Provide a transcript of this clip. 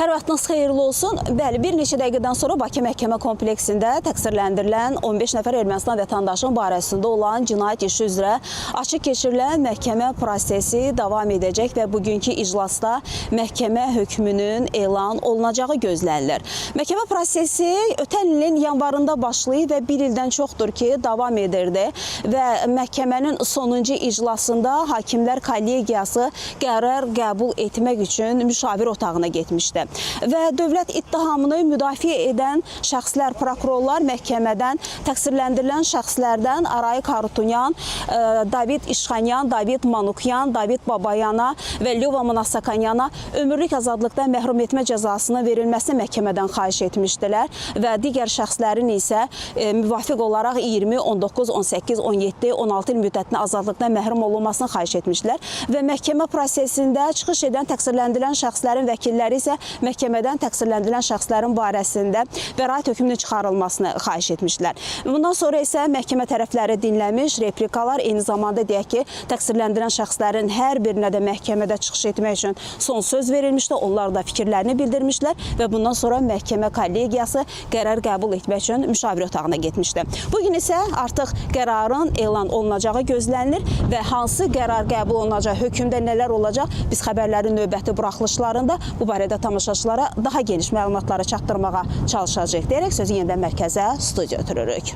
Hər vaxtınız xeyirli olsun. Bəli, bir neçə dəqiqədən sonra Bakı məhkəmə kompleksində təqsirləndirilən 15 nəfər Ermənistan vətəndaşının barəsində olan cinayət işi üzrə açıq keçirilən məhkəmə prosesi davam edəcək və bugünkü iclasda məhkəmə hökmünün elan olunacağı gözlənilir. Məhkəmə prosesi ötən ilin yanvarında başlayıb və bir ildən çoxdur ki, davam edirdi və məhkəmənin sonuncu iclasında Hakimlər Kollegiyası qərar qəbul etmək üçün müşavir otağına getmişdi. Və dövlət ittihamını müdafiə edən şəxslər, prokurorlar məhkəmədən təqsirləndirilən şəxslərdən Arayik Harutunyan, David İşxanyan, David Manukyan, David Babayana və Lyova Monasakanyana ömürlük azadlıqdan məhrum etmə cəzasının verilməsini məhkəmədən xahiş etmişdilər və digər şəxslərin isə müvafiq olaraq 20, 19, 18, 17, 16 il müddətinə azadlıqdan məhrum olunmasını xahiş etmişlər və məhkəmə prosesində çıxış edən təqsirləndirilən şəxslərin vəkilləri isə məhkəmədən təqsirləndirilən şəxslərin barəsində bəraət hökmünün çıxarılmasını xahiş etmişlər. Bundan sonra isə məhkəmə tərəfləri dinləmiş, replikalar, eyni zamanda deyək ki, təqsirləndirilən şəxslərin hər birinə də məhkəmədə çıxış etmək üçün son söz verilmişdi. Onlar da fikirlərini bildirmişlər və bundan sonra məhkəmə kollegiyası qərar qəbul etmək üçün müşavir otağına getmişdi. Bugün isə artıq qərarın elan olunacağı gözlənilir və hansı qərar qəbul olunacaq, hökmdə nələr olacaq, biz xəbərlərin növbəti buraxılışlarında bu barədə tamaşaçılara daha geniş məlumatları çatdırmağa çalışacağıq deyərək sözü yenidən mərkəzə, studiya ötürürük.